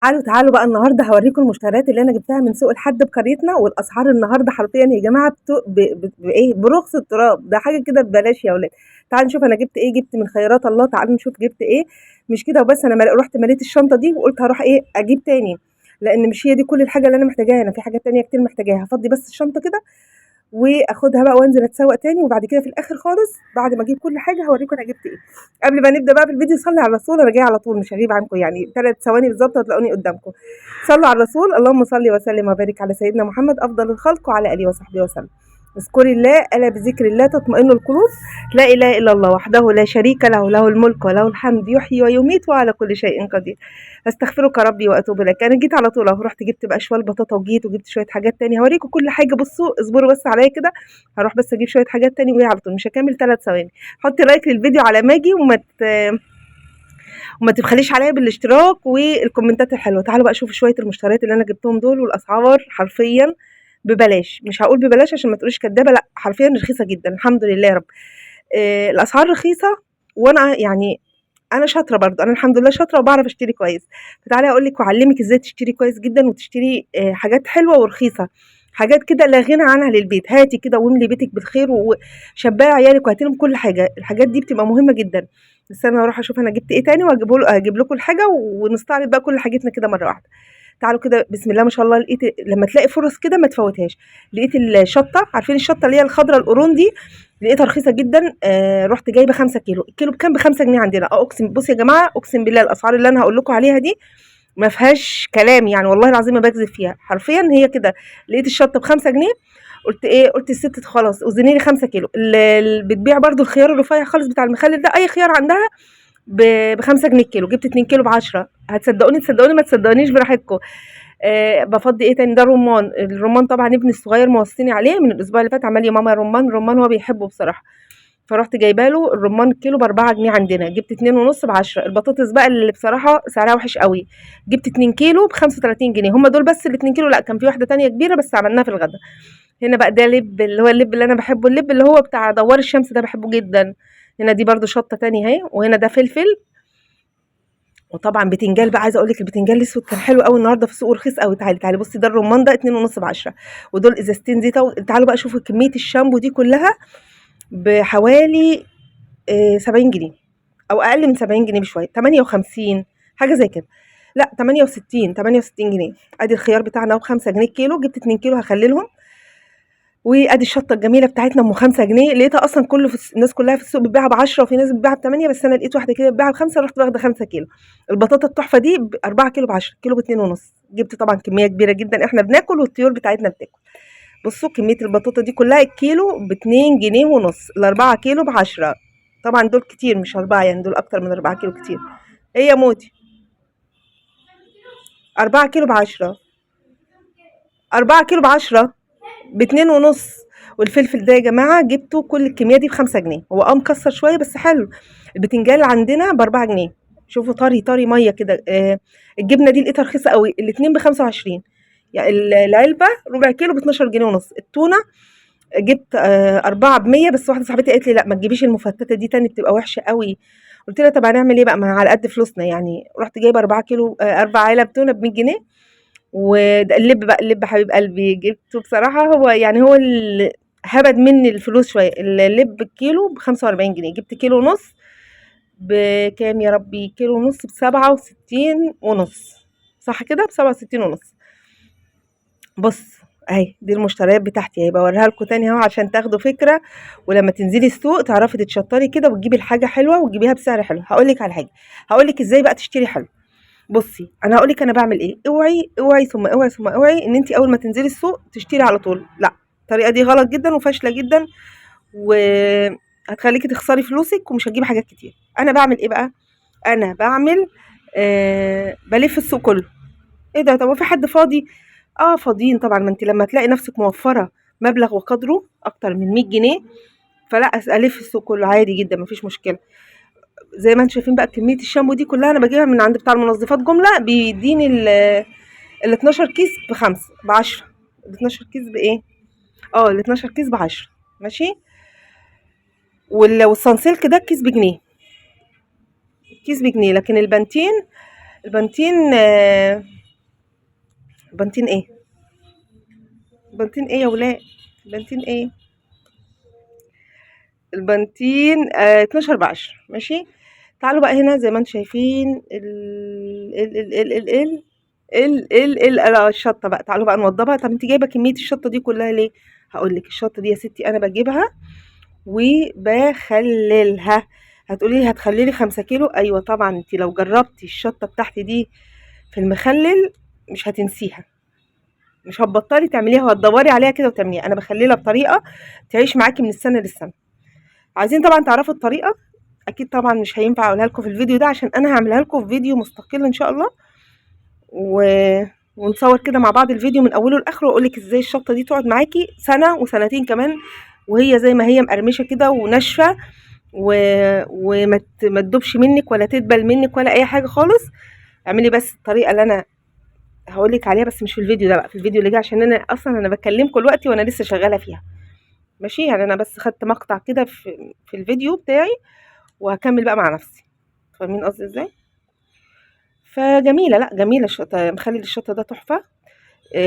تعالوا بقى النهارده هوريكم المشتريات اللي انا جبتها من سوق الحد بقريتنا، والاسعار النهارده حرفيا يا جماعه بايه برخص التراب، ده حاجه كده ببلاش يا ولاد. تعالوا نشوف انا جبت ايه، جبت من خيرات الله. تعالوا نشوف جبت ايه. مش كده وبس، انا رحت مليت الشنطه دي وقلت هروح ايه اجيب تاني، لان مش هي دي كل الحاجه اللي انا محتاجاها، انا في حاجات تانية كتير محتاجاها. هفضي بس الشنطه كده واخدها بقى وانزل اتسوق تاني، وبعد كده في الاخر خالص بعد ما اجيب كل حاجه هوريكم انا جبت ايه. قبل ما نبدا بقى في الفيديو صلي على الرسول، انا جايه على طول مش هغيب عنكم، يعني 3 ثواني بالظبط هتلاقوني قدامكم. صلوا على الرسول، اللهم صل وسلم وبارك على سيدنا محمد افضل الخلق وعلى اله وصحبه وسلم. اذكري الله الا بذكر الله تطمئن القلوب. لا اله الا الله وحده لا شريك له، له الملك وله الحمد يحيي ويميت وعلى كل شيء قدير. استغفرك ربي واتوب اليك. انا جيت على طول اهو، رحت جبت بقى شويه بطاطا وجيت وجبت شويه حاجات تانية هوريكم كل حاجه. بصوا اصبروا بس عليا كده، هروح بس اجيب شويه حاجات تاني وهي على طول مش هكمل 3 ثواني. حطي لايك للفيديو على ما اجي، وما تبخليش عليا بالاشتراك والكومنتات الحلوه. تعالوا بقى شوفوا شويه المشتريات اللي انا جبتهم دول، والاسعار حرفيا ببلاش. مش هقول ببلاش عشان ما تقولوش كدابه، لا حرفيا رخيصه جدا الحمد لله يا رب. الاسعار رخيصه، وانا يعني انا شاطره برضو، انا الحمد لله شاطره وبعرف اشتري كويس. فتعالي اقول لك واعلمك ازاي تشتري كويس جدا، وتشتري حاجات حلوه ورخيصه، حاجات كده لا غنى عنها للبيت. هاتي كده واملي بيتك بالخير وشبعي عيالك وهاتي لهم كل حاجه، الحاجات دي بتبقى مهمه جدا. بس انا هروح اشوف انا جبت ايه تاني هجيب لكم الحاجه ونستعرض بقى كل حاجتنا كده مره واحده. تعالوا كده بسم الله ما شاء الله. لقيت لما تلاقي فرص كده ما تفوتهاش. لقيت الشطه، عارفين الشطه اللي هي الخضراء القرون دي، لقيتها رخيصه جدا. رحت جايبه 5 كيلو، الكيلو بكام؟ ب5 جنيه عندنا. اقسم، بصوا يا جماعه اقسم بالله الاسعار اللي انا هقول لكم عليها دي ما فيهاش كلام، يعني والله العظيم ما بكذب فيها، حرفيا هي كده. لقيت الشطه ب5 جنيه، قلت ايه، قلت الست خلاص وزني لي 5 كيلو. اللي بتبيع برضو الخيار الرفيع خالص بتاع المخلل ده، اي خيار عندها ب5 جنيه الكيلو. جبت 2 كيلو ب10. هتصدقوني تصدقوني ما تصدقونيش براحتكم. بفضي ايه تاني، ده الرمان. الرمان طبعا ابني الصغير موصيني عليه من الاسبوع اللي فات، عمال يا ماما رمان رمان، هو بيحبه بصراحه. فرحت جايبه له الرمان كيلو ب4 جنيه عندنا. جبت 2 ونص ب10. البطاطس بقى اللي بصراحه سعرها وحش قوي، جبت 2 كيلو ب35 جنيه. هم دول بس ال2 كيلو، لا كان في واحده تانية كبيره بس عملناها في الغدا. هنا بقى ده لب، اللي هو اللب اللي انا بحبه، اللب اللي هو بتاع دوار الشمس ده بحبه جدا. هنا دي برده شطه تانية اهي، وهنا ده فلفل. وطبعا بتنجان بقى، عايزه اقول لك البتنجان الاسود كان حلو قوي النهارده في السوق ورخيص قوي. تعالي بصي، ده الرمان ده 2 ونص ب10، ودول ازازتين زيت تعالوا بقى شوفوا كميه الشامبو دي كلها بحوالي 70 جنيه، او اقل من 70 جنيه بشويه، 58 حاجه زي كده، لا 68 جنيه. ادي الخيار بتاعنا اهو ب5 جنيه الكيلو. جبت 2 كيلو هخللهم. وادي الشطه الجميله بتاعتنا ام 5 جنيه، لقيتها اصلا كله الناس كلها في السوق بتبيعها ب10 وفي ناس بتبيعها ب8، بس انا لقيت واحده كده بتبيعها ب5 رحت واخده 5 كيلو. البطاطا التحفه دي 4 كيلو ب10، كيلو ب2 ونص. جبت طبعا كميه كبيره جدا، احنا بناكل والطيور بتاعتنا بتاكل. بصوا كميه البطاطا دي كلها الكيلو ب2 جنيه ونص، ال4 كيلو ب10. طبعا دول كتير مش 4، يعني دول اكتر من 4 كيلو كتير. ايه يا موتي، 4 كيلو ب10، 4 كيلو ب10 ب2 ونص. والفلفل ده يا جماعة جبته كل الكمية دي ب5 جنيه، هو مكسر شوية بس حلو. البتنجان عندنا ب4 جنيه، شوفوا طري طري مية كده. الجبنة دي لقيتها رخيصة قوي، الاتنين ب25، يعني العلبة ربع كيلو ب12 جنيه ونص. التونة جبت 4 ب100، بس واحدة صاحبتي قالت لي لا ما تجيبيش المفتتة دي تاني بتبقى وحشة قوي. قلت لها طب هنعمل ايه بقى، ما على قد فلوسنا يعني. رحت جايبة 4 كيلو 4 علب تونة ب100 جنيه. وده اللب بقى، اللب حبيب قلبي جبته بصراحة، هو يعني هو اللي هبد مني الفلوس شوية. اللب الكيلو ب45 جنيه. جبت كيلو ونص بكام يا ربي، كيلو ونص ب67 ونص، صح كده، ب67 ونص. بص اهي دي المشتريات بتاعتي اهي، بوريها لكم تاني اهو عشان تاخدوا فكرة، ولما تنزلي السوق تعرفي تتشطري كده وتجيبي الحاجة حلوة وتجيبيها بسعر حلو. هقولك على حاجة، هقولك ازاي بقى تشتري حلو. بصي انا هقول لك انا بعمل ايه، اوعي ثم اوعي ثم اوعي ان انت اول ما تنزلي السوق تشتري على طول، لا الطريقه دي غلط جدا وفاشله جدا، وهتخليكي تخسري فلوسك ومش هتجيبي حاجات كتير. انا بعمل ايه بقى، انا بعمل بلف السوق كله. ايه ده، طب هو في حد فاضي؟ فاضيين طبعا، ما انت لما تلاقي نفسك موفره مبلغ وقدره اكتر من 100 جنيه، فلا الف السوق كله عادي جدا مفيش مشكله. زي ما انتم شايفين بقى كميه الشامبو دي كلها انا بجيبها من عند بتاع المنظفات جمله، بيديني ال 12 كيس ب10. ال 12 كيس بايه، ال 12 كيس ب10 ماشي. والصنسلك ده الكيس بجنيه، الكيس بجنيه. لكن البنتين البنتين بنتين ايه؟ بنتين ايه يا ولاد؟ بنتين ايه؟ البنتين 12 ب10. ماشي. تعالوا بقى هنا زي ما انتم شايفين الشطه بقى. تعالوا بقى نوضبها. طب انت جايبه كميه الشطه دي كلها ليه؟ هقول لك. الشطه دي يا ستي انا بجيبها وبخللها. هتقولي لي هتخللي 5 كيلو. ايوه طبعا، انت لو جربتي الشطه بتاعتي دي في المخلل مش هتنسيها، مش هتبطلي تعمليها وهتدوري عليها كده وتعمليها. انا بخللها بطريقه تعيش معاكي من السنه للسنه. عايزين طبعا تعرفوا الطريقه؟ اكيد طبعا مش هينفع اقولها لكم في الفيديو ده، عشان انا هعملها لكم في فيديو مستقل ان شاء الله، و... ونصور كده مع بعض الفيديو من اوله لاخره، واقول لك ازاي الشطه دي تقعد معاكي سنه وسنتين كمان وهي زي ما هي مقرمشه كده وناشفه، ما تدوبش منك ولا تدبل منك ولا اي حاجه خالص. اعملي بس الطريقه اللي انا هقول لك عليها، بس مش في الفيديو ده بقى، في الفيديو اللي جاي، عشان انا اصلا انا بكلمكم دلوقتي وانا لسه شغاله فيها. ماشي. يعني انا بس خدت مقطع كده في الفيديو بتاعي، وهكمل بقى مع نفسي. فاهمين قصدي ازاي؟ فجميله، لا جميله الشطه، مخلي الشطه ده تحفه.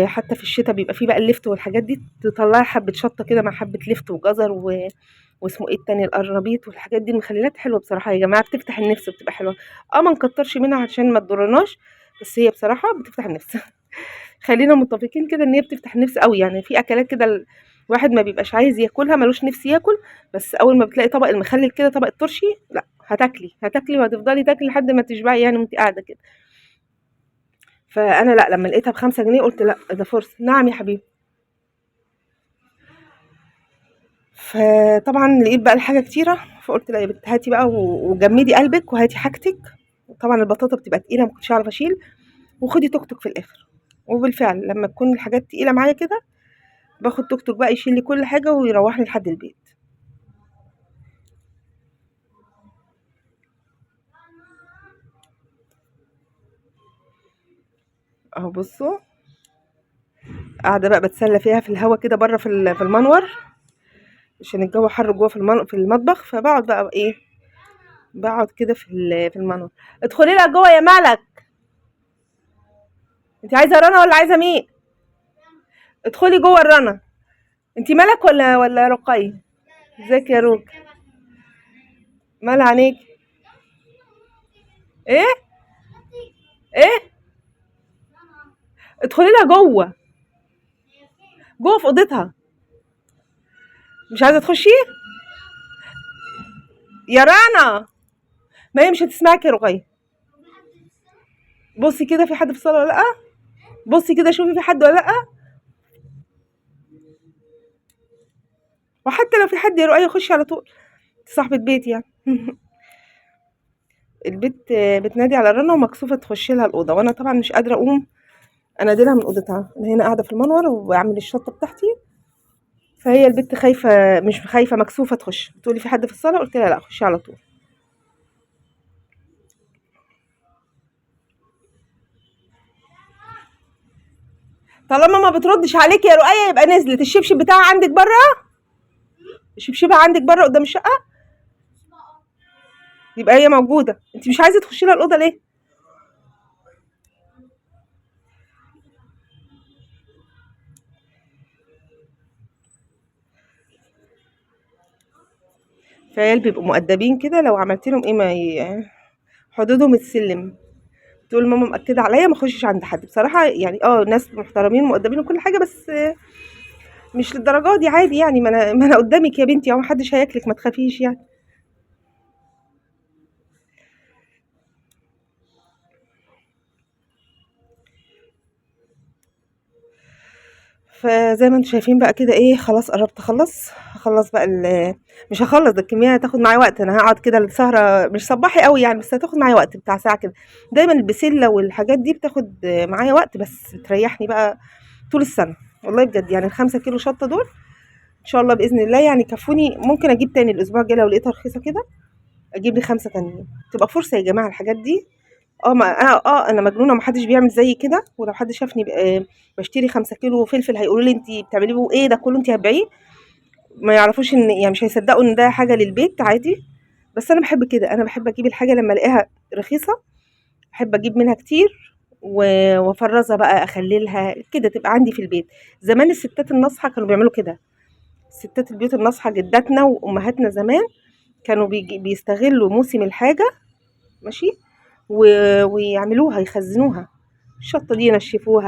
حتى في الشتاء بيبقى فيه بقى اللفت والحاجات دي، تطلعي حبه شطه كده مع حبه لفت وجزر واسمه ايه التاني، القرنبيط والحاجات دي. المخللات حلوه بصراحه يا جماعه، بتفتح النفس وبتبقى حلوه. ما نكترش منها عشان ما تضرناش، بس هي بصراحه بتفتح النفس. خلينا متفقين كده ان هي بتفتح النفس قوي. يعني في اكلات كده الواحد ما بيبقاش عايز ياكلها، ملوش نفس ياكل، بس اول ما بتلاقي طبق المخلل كده، طبق الترشي، لا هتاكلي وهتفضلي تاكلي لحد ما تشبعي يعني وانت قاعده كده. فانا لا، لما لقيتها ب5 جنيه قلت لا ده فرصه. نعم يا حبيبي. فطبعا لقيت بقى الحاجه كتيره، فقلت لا يا بنت هاتي بقى وجمدي قلبك وهاتي حاجتك. طبعا البطاطا بتبقى تقيله، ما كنتش اعرف اشيل، وخدي توك توك في الاخر. وبالفعل لما تكون الحاجات تقيله معايا كده، باخد توك توك بقى يشيل لي كل حاجه ويروحني لحد البيت. اهو بصوا، قاعده بقى بتسلى فيها في الهوا كده بره في المنور، عشان الجو حر جوه في المطبخ. فبقعد بقى ايه، بقعد كده في المنور. ادخلي لها جوه يا ملك. انت عايزه رنا ولا عايزه مين؟ ادخلي جوه الرنا. انت ملك ولا رقية؟ ازيك يا روك؟ مال عينيك؟ ايه ايه؟ ادخلي لها جوه، جوه في اوضتها. مش عايزه تخشي يا رنا؟ ما هي مش هتسمعك يا رقية. بصي كده في حد في الصاله ولا لا؟ بصي كده شوفي في حد ولا لا. وحتى لو في حد يا رقية خشي على طول، صاحبة بيت يعني. البت بتنادي على رنا ومكسوفة تخش لها الأوضة، وأنا طبعا مش قادرة أقوم أنادلها من أوضتها. أنا هنا قاعدة في المنور وبعمل الشطة بتاعتي، فهي البت خايفة، مش خايفة، مكسوفة تخش. بتقولي في حد في الصالة؟ قلت لها لا خشي على طول. طالما ما بتردش عليك يا رؤية يبقى نزلت. الشبشب بتاعها عندك بره؟ الشبشبة عندك بره قدام الشقة؟ يبقى هي موجودة. انت مش عايزة تخشي لها الأوضة ليه؟ فعيال بيبقوا مؤدبين كده، لو عملت لهم ايه ما حدودهم السلم. تقول ماما مأكدة عليا ما اخشش عند حد بصراحة. يعني ناس محترمين ومؤدبين وكل حاجة، بس مش للدرجة دي. عادي يعني، ما انا قدامك يا بنتي، او محدش هياكلك، ما تخافيش يعني. فزي ما انتم شايفين بقى كده ايه، خلاص قربت اخلص. هخلص بقى مش هخلص، ده الكميه هتاخد معايا وقت. انا هقعد كده السهره مش صباحي قوي يعني، بس هتاخد معايا وقت بتاع ساعه كده. دايما البسله والحاجات دي بتاخد معايا وقت، بس بتريحني بقى طول السنه. والله بجد يعني ال5 كيلو شطه دول ان شاء الله باذن الله يعني يكفوني. ممكن اجيب تاني الاسبوع الجاي لو لقيتها رخيصه كده، اجيب لي 5 تانيين. تبقى فرصه يا جماعه الحاجات دي. ما انا مجنونه، ما حدش بيعمل زي كده. ولو حد شافني بشتري 5 كيلو فلفل هيقولوا لي انت بتعملي بيه ايه ده كله، انت هتبيعيه. ما يعرفوش ان يعني مش هيصدقوا ان ده حاجه للبيت عادي. بس انا بحب كده، انا بحب اجيب الحاجه لما الاقيها رخيصه باحب أجيب منها كتير وأفرّزها بقى أخلّلها كده تبقى عندي في البيت. زمان الستات الناصحة كانوا بيعملوا كده، ستات البيوت الناصحة جداتنا وأمهاتنا زمان كانوا بيستغلّوا موسم الحاجة ماشي، ويعملوها يخزّنوها، الشطة دي ينشّفوها.